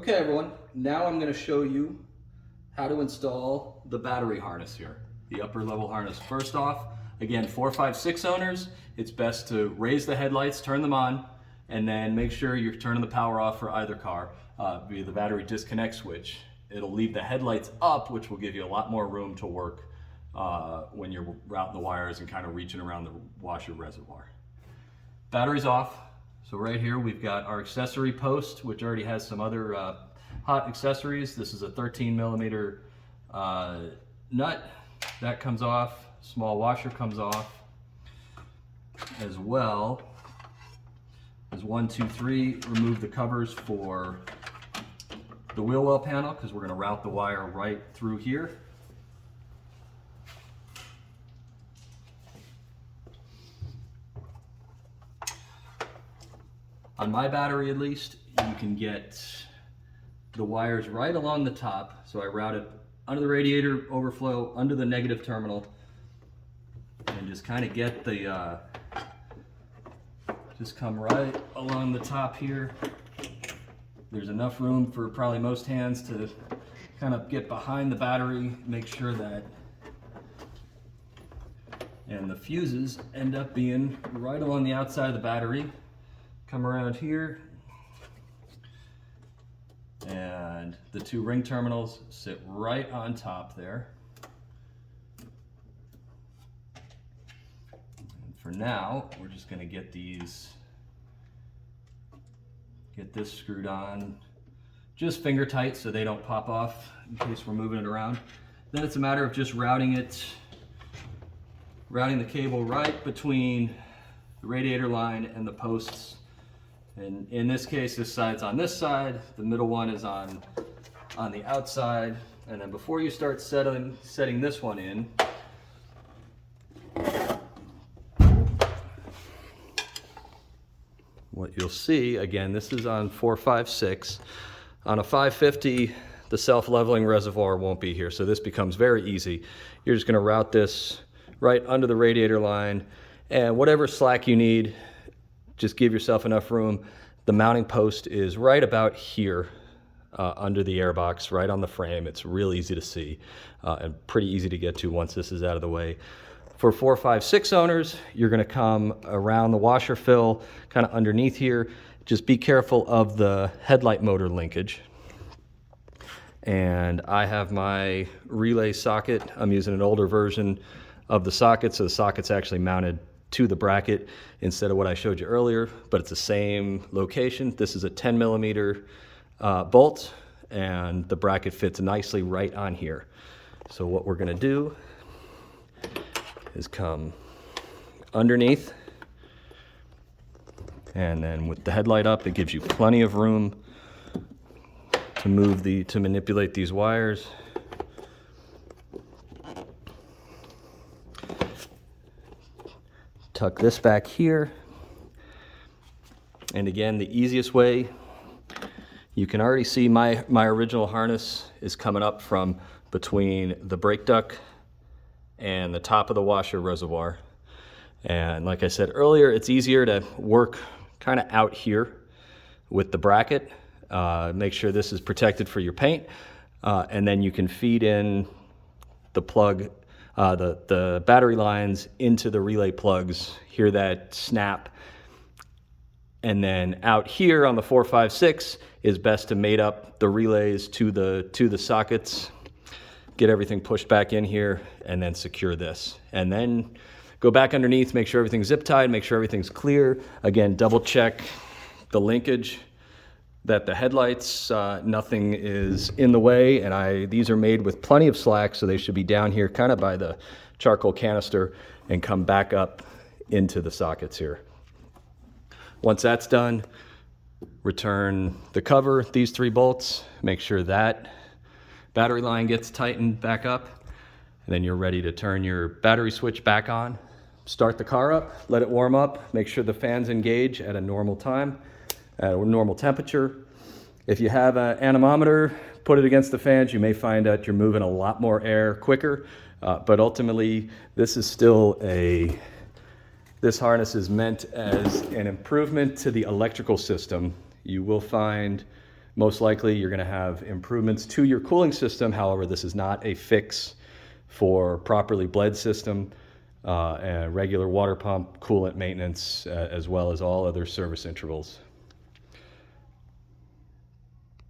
Okay everyone, now I'm going to show you how to install the battery harness here, the upper level harness. First off, again, 4, 5, 6 owners, it's best to raise the headlights, turn them on, and then make sure you're turning the power off for either car via the battery disconnect switch. It'll leave the headlights up, which will give you a lot more room to work when you're routing the wires and kind of reaching around the washer reservoir. Battery's off. So right here we've got our accessory post, which already has some other hot accessories. This is a 13mm nut. That comes off. Small washer comes off. As well as 1, 2, 3, remove the covers for the wheel well panel because we're going to route the wire right through here. On my battery at least, you can get the wires right along the top. So I route it under the radiator overflow, under the negative terminal, and just kind of get the, just come right along the top here. There's enough room for probably most hands to kind of get behind the battery, make sure that, and the fuses end up being right along the outside of the battery. Come around here, and the 2 ring terminals sit right on top there. And for now, we're just going to get this screwed on just finger tight so they don't pop off in case we're moving it around. Then it's a matter of just routing the cable right between the radiator line and the posts. And in this case, this side's on this side, the middle one is on the outside. And then before you start setting this one in, what you'll see, again, this is on 4, 5, 6. On a 550, the self-leveling reservoir won't be here, so this becomes very easy. You're just gonna route this right under the radiator line, and whatever slack you need, just give yourself enough room. The mounting post is right about here under the airbox, right on the frame. It's real easy to see and pretty easy to get to once this is out of the way. For 4, 5, 6 owners, you're gonna come around the washer fill, kind of underneath here. Just be careful of the headlight motor linkage. And I have my relay socket. I'm using an older version of the socket, so the socket's actually mounted to the bracket instead of what I showed you earlier, but it's the same location. This is a 10mm bolt, and the bracket fits nicely right on here. So what we're gonna do is come underneath, and then with the headlight up, it gives you plenty of room to manipulate these wires. Tuck this back here. And again, the easiest way, you can already see my original harness is coming up from between the brake duct and the top of the washer reservoir. And like I said earlier, it's easier to work kind of out here with the bracket. Make sure this is protected for your paint. And then you can feed in the plug, the battery lines into the relay plugs, hear that snap. And then out here on the 4, 5, 6 is best to mate up the relays to the sockets, get everything pushed back in here, and then secure this. And then go back underneath, make sure everything's zip tied, make sure everything's clear. Again, double check the linkage, that the headlights, nothing is in the way, and these are made with plenty of slack, so they should be down here kind of by the charcoal canister and come back up into the sockets here. Once that's done, return the cover, these 3 bolts, make sure that battery line gets tightened back up, and then you're ready to turn your battery switch back on. Start the car up, let it warm up, make sure the fans engage at a normal time, at a normal temperature. If you have an anemometer, put it against the fans, you may find out you're moving a lot more air quicker, but ultimately this is still this harness is meant as an improvement to the electrical system. You will find Most likely you're going to have improvements to your cooling system. However, this is not a fix for properly bled system, and regular water pump, coolant maintenance, as well as all other service intervals.